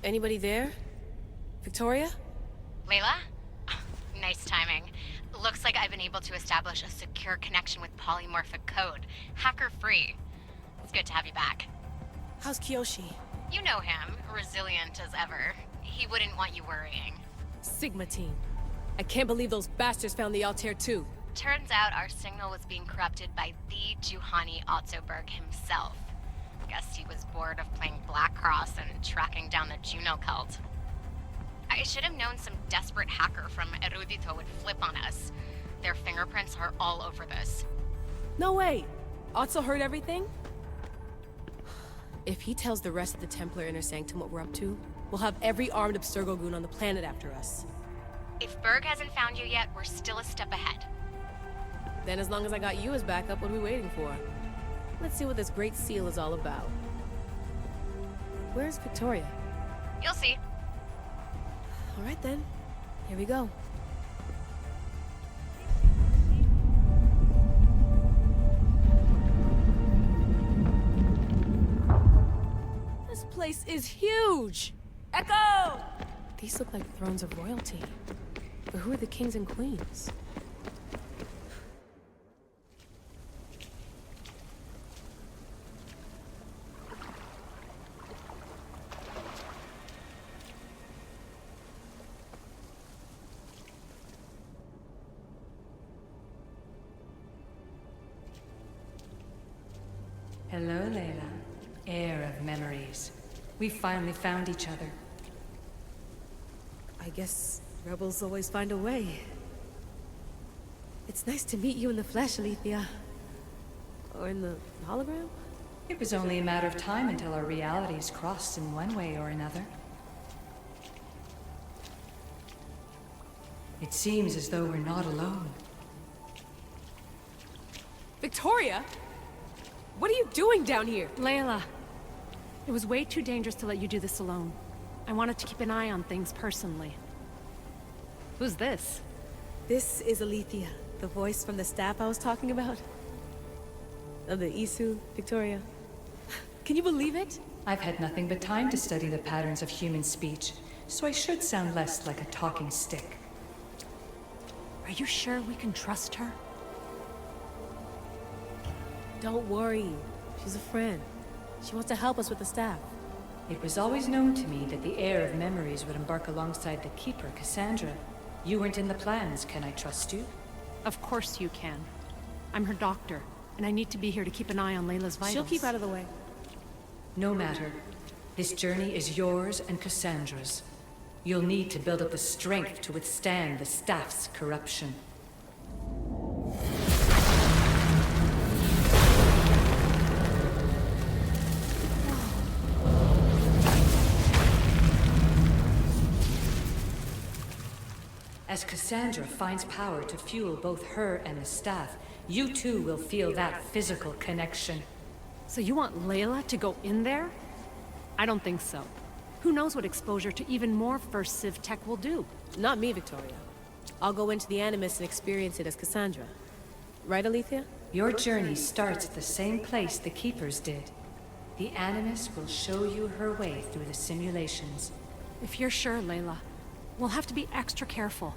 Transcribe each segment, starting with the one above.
Anybody there? Victoria? Layla? Nice timing. Looks like I've been able to establish a secure connection with polymorphic code, hacker-free. It's good to have you back. How's Kiyoshi? You know him, resilient as ever. He wouldn't want you worrying. Sigma team. I can't believe those bastards found the Altair too. Turns out our signal was being corrupted by the Juhani Ottoberg himself. Guess he was bored of playing Black Cross and tracking down the Juno cult. I should have known some desperate hacker from Erudito would flip on us. Their fingerprints are all over this. No way! Otso heard everything? If he tells the rest of the Templar Inner Sanctum what we're up to, we'll have every armed Abstergo goon on the planet after us. If Berg hasn't found you yet, we're still a step ahead. Then as long as I got you as backup, what are we waiting for? Let's see what this Great Seal is all about. Where's Victoria? You'll see. All right then, here we go. This place is huge! Echo! These look like thrones of royalty. But who are the kings and queens? Hello, Layla. Heir of memories. We finally found each other. I guess rebels always find a way. It's nice to meet you in the flesh, Aletheia. Or in the hologram? It was only a matter of time until our realities crossed in one way or another. It seems as though we're not alone. Victoria? What are you doing down here? Layla, it was way too dangerous to let you do this alone. I wanted to keep an eye on things personally. Who's this? This is Aletheia, the voice from the staff I was talking about. Of the Isu, Victoria. Can you believe it? I've had nothing but time to study the patterns of human speech, so I should sound less like a talking stick. Are you sure we can trust her? Don't worry. She's a friend. She wants to help us with the staff. It was always known to me that the heir of memories would embark alongside the Keeper, Kassandra. You weren't in the plans. Can I trust you? Of course you can. I'm her doctor, and I need to be here to keep an eye on Layla's vitals. She'll keep out of the way. No matter. This journey is yours and Kassandra's. You'll need to build up the strength to withstand the staff's corruption. As Kassandra finds power to fuel both her and the staff, you too will feel that physical connection. So you want Layla to go in there? I don't think so. Who knows what exposure to even more First Civ tech will do? Not me, Victoria. I'll go into the Animus and experience it as Kassandra. Right, Aletheia? Your journey starts at the same place the Keepers did. The Animus will show you her way through the simulations. If you're sure, Layla, we'll have to be extra careful.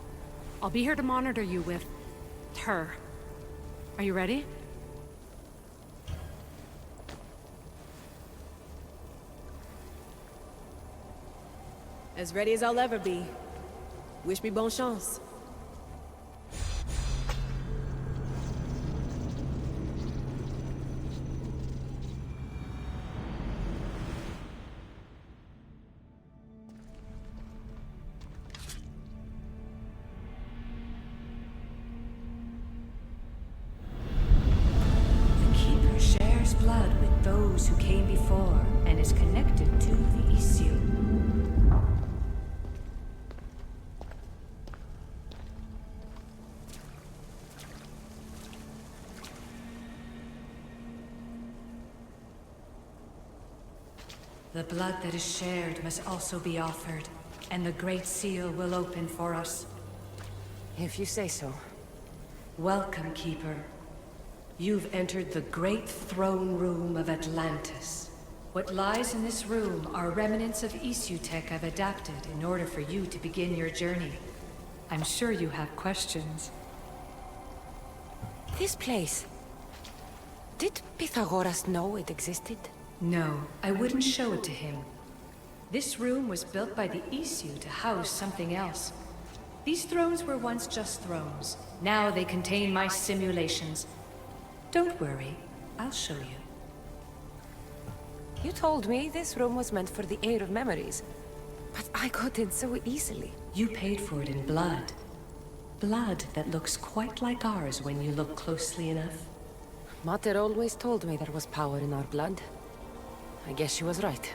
I'll be here to monitor you with her. Are you ready? As ready as I'll ever be. Wish me bonne chance. Blood with those who came before and is connected to the ELYSIUM. The blood that is shared must also be offered, and the Great Seal will open for us. If you say so. Welcome, Keeper. You've entered the great throne room of Atlantis. What lies in this room are remnants of ELYSIUM tech I've adapted in order for you to begin your journey. I'm sure you have questions. This place... Did Pythagoras know it existed? No, I wouldn't show it to him. This room was built by the ELYSIUM to house something else. These thrones were once just thrones. Now they contain my simulations. Don't worry, I'll show you. You told me this room was meant for the heir of memories. But I got in so easily. You paid for it in blood. Blood that looks quite like ours when you look closely enough. Mater always told me there was power in our blood. I guess she was right.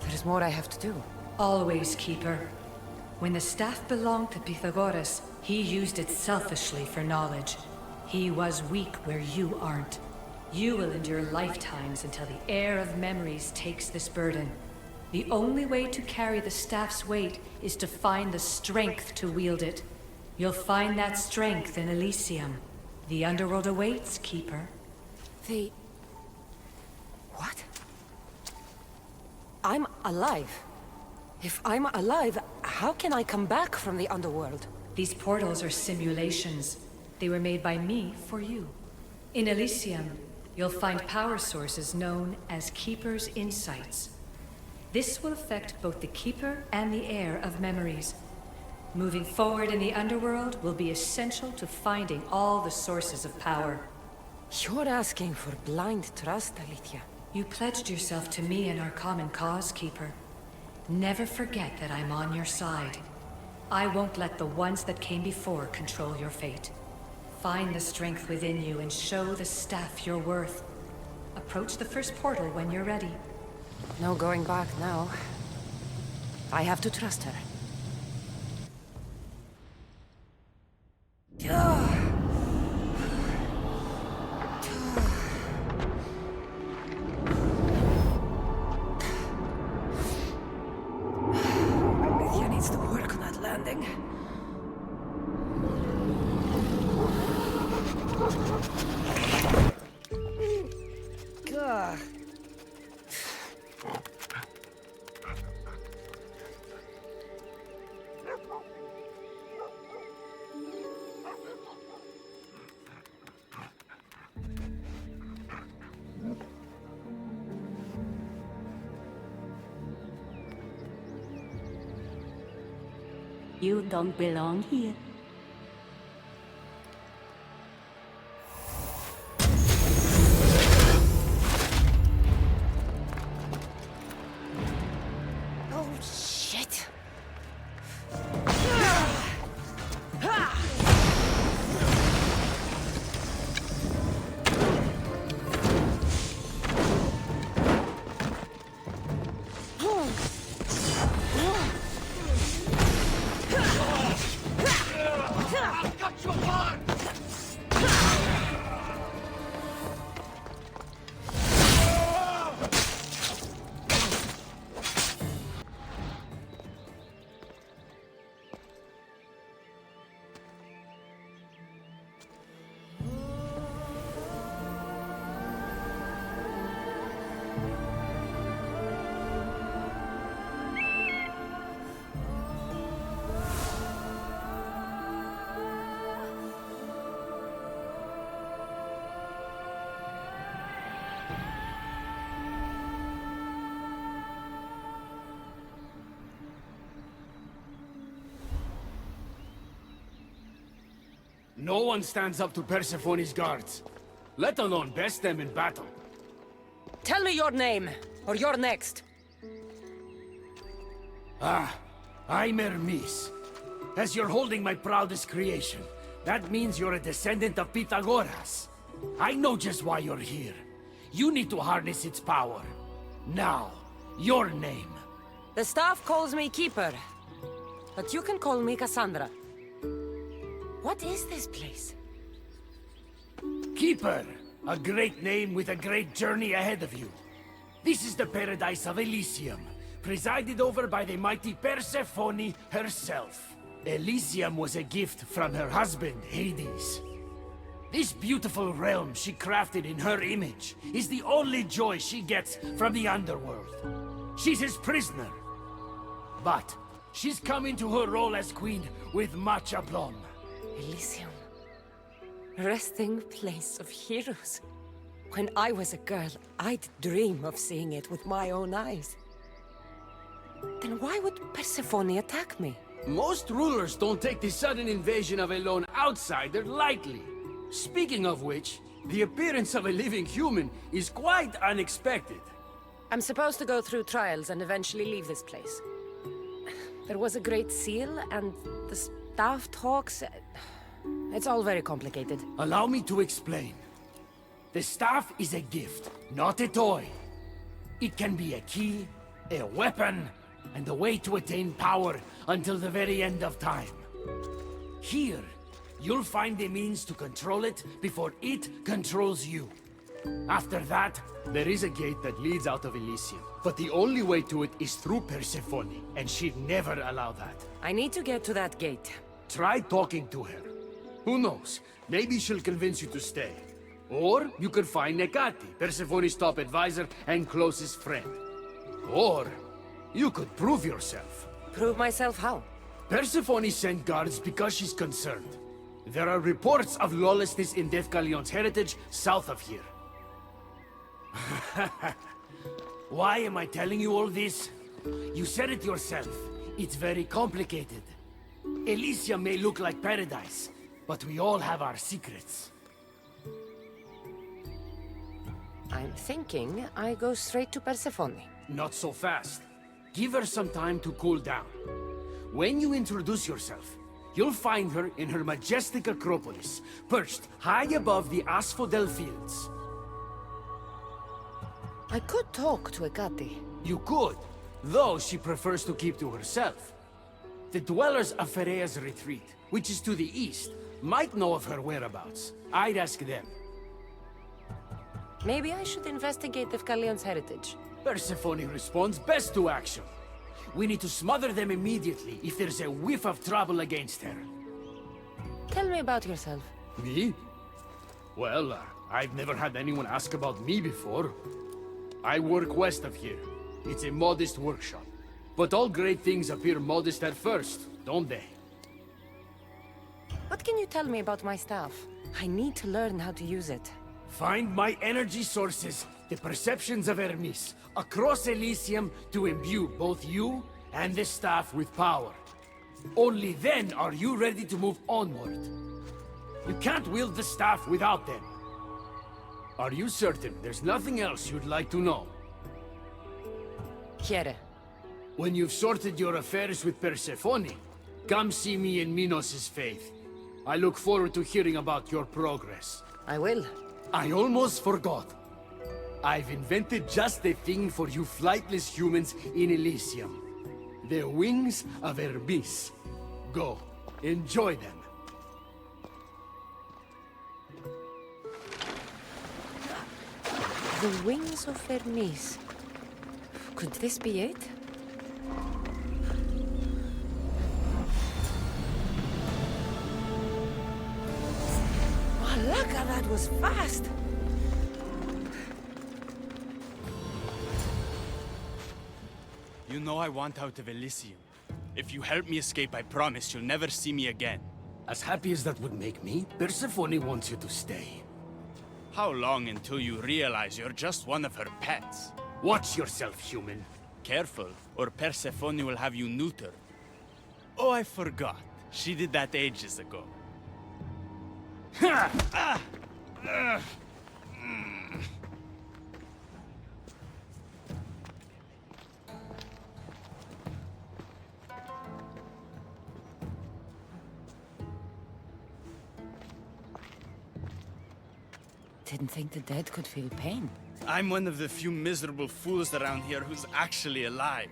There's more I have to do. Always, Keeper. When the staff belonged to Pythagoras, he used it selfishly for knowledge. He was weak where you aren't. You will endure lifetimes until the heir of memories takes this burden. The only way to carry the staff's weight is to find the strength to wield it. You'll find that strength in ELYSIUM. The underworld awaits, Keeper. What? I'm alive. If I'm alive, how can I come back from the underworld? These portals are simulations. They were made by me for you. In ELYSIUM, you'll find power sources known as Keeper's Insights. This will affect both the Keeper and the heir of memories. Moving forward in the underworld will be essential to finding all the sources of power. You're asking for blind trust, Aletheia. You pledged yourself to me and our common cause, Keeper. Never forget that I'm on your side. I won't let the ones that came before control your fate. Find the strength within you and show the staff your worth. Approach the first portal when you're ready. No going back now. I have to trust her. Aletheia needs to work on that landing. Gah. You don't belong here. Oh, shit. No one stands up to Persephone's guards, let alone best them in battle. Tell me your name, or you're next. I'm Hermes. As you're holding my proudest creation, that means you're a descendant of Pythagoras. I know just why you're here. You need to harness its power. Now, your name. The staff calls me Keeper, but you can call me Kassandra. What is this place? Keeper, a great name with a great journey ahead of you. This is the paradise of ELYSIUM, presided over by the mighty Persephone herself. ELYSIUM was a gift from her husband, Hades. This beautiful realm she crafted in her image is the only joy she gets from the underworld. She's his prisoner. But she's come into her role as queen with much aplomb. Elysium. Resting place of heroes. When I was a girl, I'd dream of seeing it with my own eyes. Then why would Persephone attack me? Most rulers don't take the sudden invasion of a lone outsider lightly. Speaking of which, the appearance of a living human is quite unexpected. I'm supposed to go through trials and eventually leave this place. There was a great seal, and the staff talks... It's all very complicated. Allow me to explain. The staff is a gift, not a toy. It can be a key, a weapon, and a way to attain power until the very end of time. Here, you'll find the means to control it before it controls you. After that, there is a gate that leads out of Elysium. But the only way to it is through Persephone, and she'd never allow that. I need to get to that gate. Try talking to her. Who knows? Maybe she'll convince you to stay. Or you could find Nekati, Persephone's top advisor and closest friend. Or you could prove yourself. Prove myself how? Persephone sent guards because she's concerned. There are reports of lawlessness in Deucalion's heritage south of here. Why am I telling you all this? You said it yourself. It's very complicated. Elysium may look like paradise, but we all have our secrets. I'm thinking I go straight to Persephone. Not so fast. Give her some time to cool down. When you introduce yourself, you'll find her in her majestic acropolis, perched high above the asphodel fields. I could talk to Ekati. You could, though she prefers to keep to herself. The dwellers of Pherea's retreat, which is to the east, might know of her whereabouts. I'd ask them. Maybe I should investigate Deucalion's heritage. Persephone responds best to action. We need to smother them immediately if there's a whiff of trouble against her. Tell me about yourself. Me? Well, I've never had anyone ask about me before. I work west of here. It's a modest workshop. But all great things appear modest at first, don't they? What can you tell me about my staff? I need to learn how to use it. Find my energy sources, the perceptions of Hermes, across Elysium to imbue both you and the staff with power. Only then are you ready to move onward. You can't wield the staff without them. Are you certain there's nothing else you'd like to know? Here. When you've sorted your affairs with Persephone, come see me in Minos' faith. I look forward to hearing about your progress. I will. I almost forgot. I've invented just the thing for you flightless humans in Elysium. The wings of Hermes. Go, enjoy them. The wings of Hermes. Could this be it? Oh, look, that was fast! You know I want out of Elysium. If you help me escape, I promise you'll never see me again. As happy as that would make me, Persephone wants you to stay. How long until you realize you're just one of her pets? Watch yourself, human. Careful, or Persephone will have you neutered. Oh, I forgot. She did that ages ago. Ha! Didn't think the dead could feel pain. I'm one of the few miserable fools around here who's actually alive.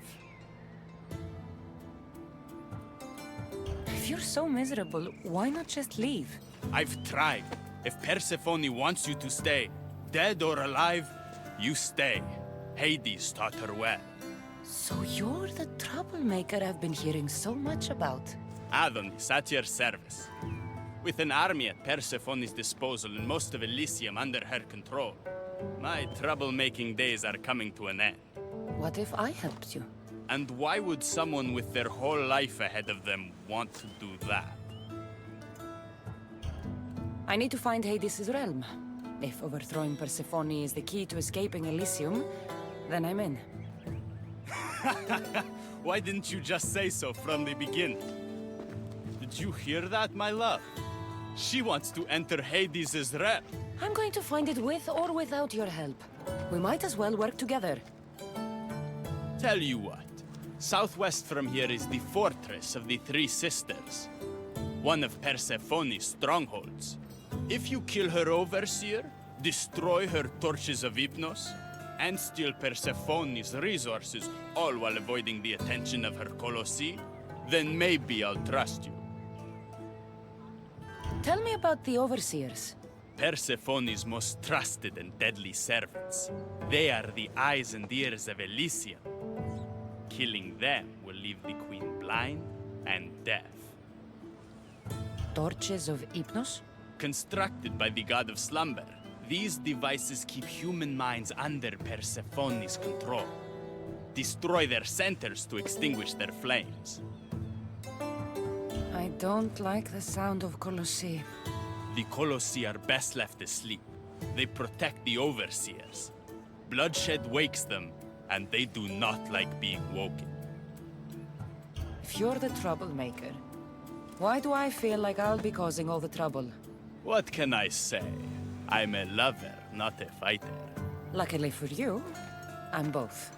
If you're so miserable, why not just leave? I've tried. If Persephone wants you to stay, dead or alive, you stay. Hades taught her well. So you're the troublemaker I've been hearing so much about. Adonis, at your service. With an army at Persephone's disposal and most of Elysium under her control, my troublemaking days are coming to an end. What if I helped you? And why would someone with their whole life ahead of them want to do that? I need to find Hades' realm. If overthrowing Persephone is the key to escaping Elysium, then I'm in. Why didn't you just say so from the beginning? Did you hear that, my love? She wants to enter Hades' realm. I'm going to find it with or without your help. We might as well work together. Tell you what, southwest from here is the fortress of the Three Sisters, one of Persephone's strongholds. If you kill her overseer, destroy her torches of Hypnos, and steal Persephone's resources, all while avoiding the attention of her Colossi, then maybe I'll trust you. Tell me about the overseers. Persephone's most trusted and deadly servants. They are the eyes and ears of Elysium. Killing them will leave the queen blind and deaf. Torches of Hypnos? Constructed by the god of slumber, these devices keep human minds under Persephone's control. Destroy their centers to extinguish their flames. I don't like the sound of Colossi. The Colossi are best left asleep. They protect the overseers. Bloodshed wakes them, and they do not like being woken. If you're the troublemaker, why do I feel like I'll be causing all the trouble? What can I say? I'm a lover, not a fighter. Luckily for you, I'm both.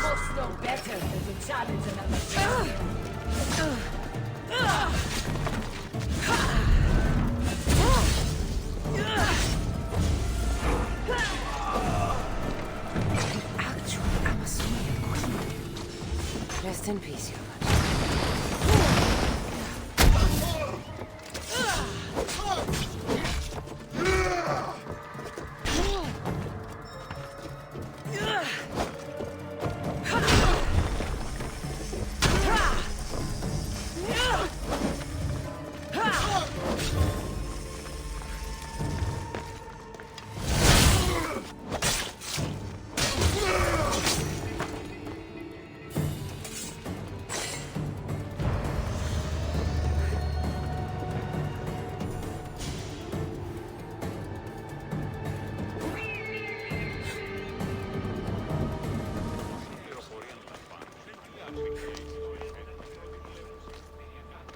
Most know better than to challenge another. Actual Amazonian queen. Rest in peace, human.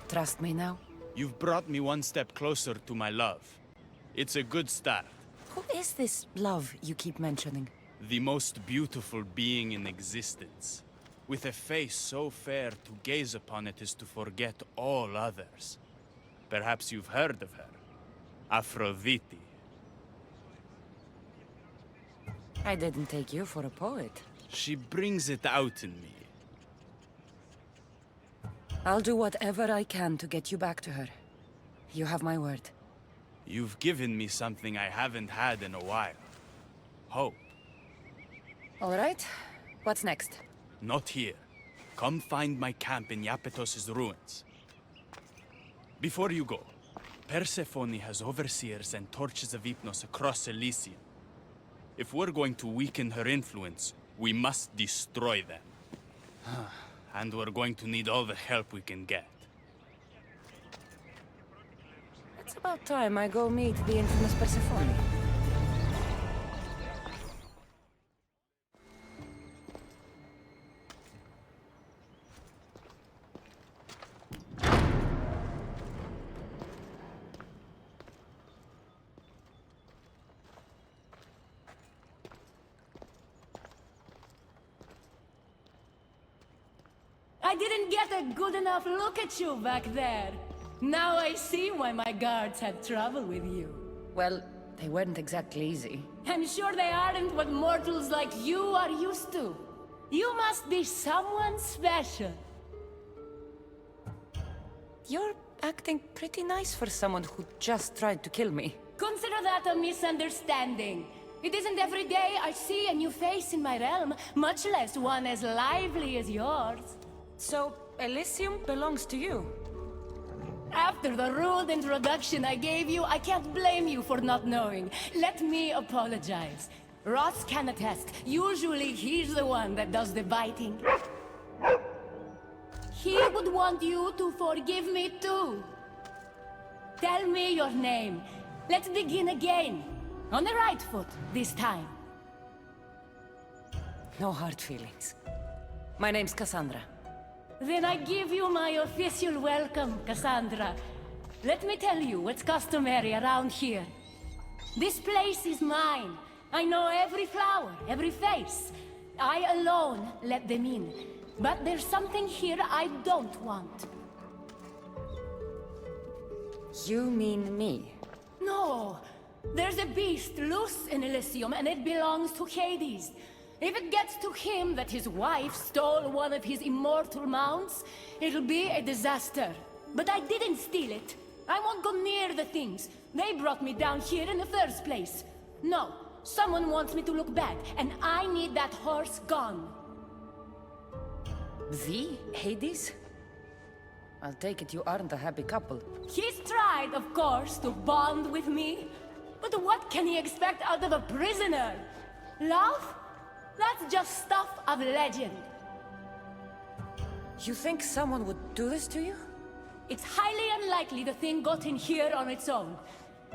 Trust me now? You've brought me one step closer to my love. It's a good start. Who is this love you keep mentioning? The most beautiful being in existence. With a face so fair, to gaze upon it is to forget all others. Perhaps you've heard of her. Aphrodite. I didn't take you for a poet. She brings it out in me. I'll do whatever I can to get you back to her. You have my word. You've given me something I haven't had in a while. Hope. All right. What's next? Not here. Come find my camp in Iapetos' ruins. Before you go, Persephone has overseers and torches of Hypnos across Elysium. If we're going to weaken her influence, we must destroy them. And we're going to need all the help we can get. It's about time I go meet the infamous Persephone. I didn't get a good enough look at you back there. Now I see why my guards had trouble with you. Well, they weren't exactly easy. I'm sure they aren't what mortals like you are used to. You must be someone special. You're acting pretty nice for someone who just tried to kill me. Consider that a misunderstanding. It isn't every day I see a new face in my realm, much less one as lively as yours. So, Elysium belongs to you? After the rude introduction I gave you, I can't blame you for not knowing. Let me apologize. Ross can attest. Usually he's the one that does the biting. He would want you to forgive me too. Tell me your name. Let's begin again. On the right foot, this time. No hard feelings. My name's Kassandra. Then I give you my official welcome, Kassandra. Let me tell you what's customary around here. This place is mine. I know every flower, every face. I alone let them in. But there's something here I don't want. You mean me? No. There's a beast loose in Elysium, and it belongs to Hades. If it gets to him that his wife stole one of his immortal mounts, it'll be a disaster. But I didn't steal it. I won't go near the things. They brought me down here in the first place. No, someone wants me to look bad, and I need that horse gone. The Hades? I'll take it you aren't a happy couple. He's tried, of course, to bond with me. But what can he expect out of a prisoner? Love? That's just stuff of legend. You think someone would do this to you? It's highly unlikely the thing got in here on its own.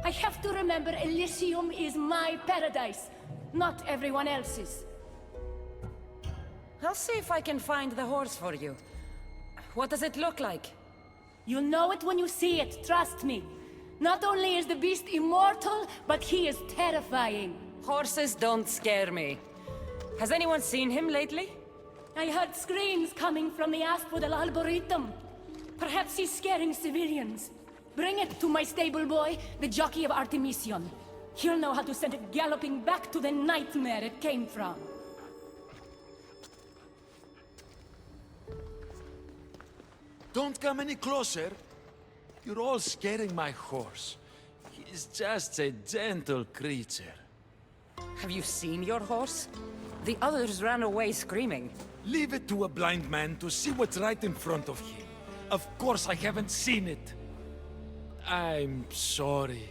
I have to remember Elysium is my paradise, not everyone else's. I'll see if I can find the horse for you. What does it look like? You'll know it when you see it, trust me. Not only is the beast immortal, but he is terrifying. Horses don't scare me. Has anyone seen him lately? I heard screams coming from the Asphodel Arboretum. Perhaps he's scaring civilians. Bring it to my stable boy, the jockey of Artemision. He'll know how to send it galloping back to the nightmare it came from. Don't come any closer. You're all scaring my horse. He's just a gentle creature. Have you seen your horse? The others ran away screaming. Leave it to a blind man to see what's right in front of him. Of course I haven't seen it. I'm sorry.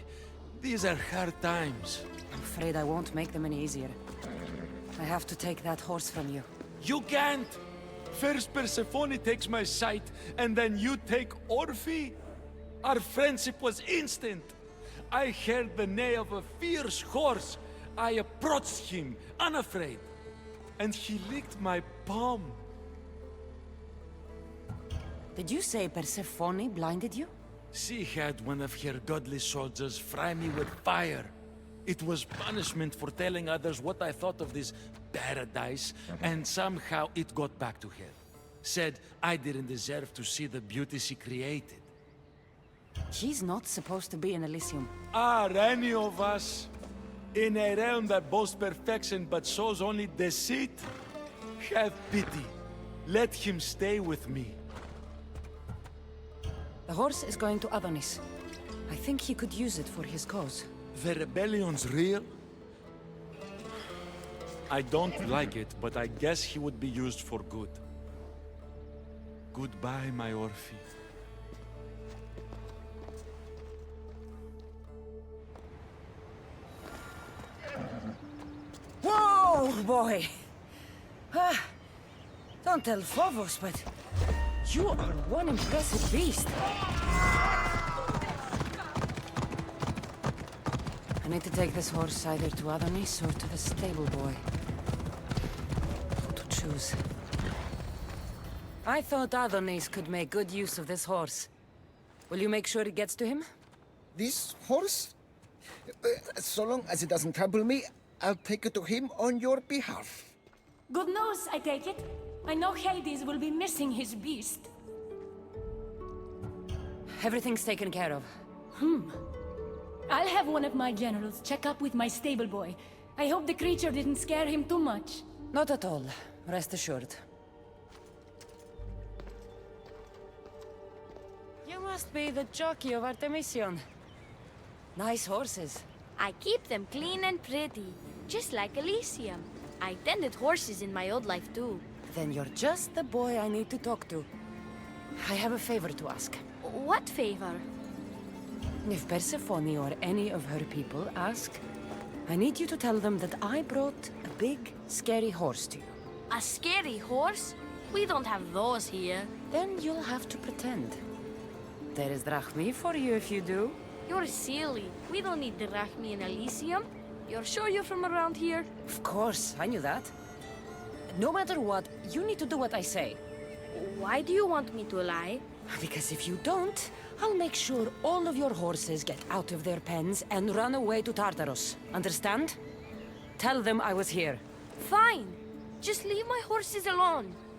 These are hard times. I'm afraid I won't make them any easier. I have to take that horse from you. You can't! First Persephone takes my sight, and then you take Orphe? Our friendship was instant. I heard the neigh of a fierce horse. I approached him, unafraid. And he licked my palm. Did you say Persephone blinded you? She had one of her godly soldiers fry me with fire. It was punishment for telling others what I thought of this paradise, and somehow it got back to her. Said I didn't deserve to see the beauty she created. She's not supposed to be in Elysium. Are any of us in a realm that boasts perfection but shows only deceit? Have pity. Let him stay with me. The horse is going to Adonis. I think he could use it for his cause. The rebellion's real? I don't like it, but I guess he would be used for good. Goodbye, my Orphe. Whoa, boy! Don't tell Phobos, but you are one impressive beast. I need to take this horse either to Adonis or to the stable boy. Who to choose? I thought Adonis could make good use of this horse. Will you make sure it gets to him? This horse? So long as it doesn't trample me, I'll take it to him on your behalf. Good news, I take it. I know Hades will be missing his beast. Everything's taken care of. I'll have one of my generals check up with my stable boy. I hope the creature didn't scare him too much. Not at all. Rest assured. You must be the jockey of Artemision. Nice horses. I keep them clean and pretty. Just like Elysium. I tended horses in my old life too. Then you're just the boy I need to talk to. I have a favor to ask. What favor? If Persephone or any of her people ask, I need you to tell them that I brought a big, scary horse to you. A scary horse? We don't have those here. Then you'll have to pretend. There is drachmi for you if you do. You're silly. We don't need drachmi in Elysium. You're sure you're from around here? Of course, I knew that. No matter what, you need to do what I say. Why do you want me to lie? Because if you don't, I'll make sure all of your horses get out of their pens and run away to Tartarus. Understand? Tell them I was here. Fine. Just leave my horses alone.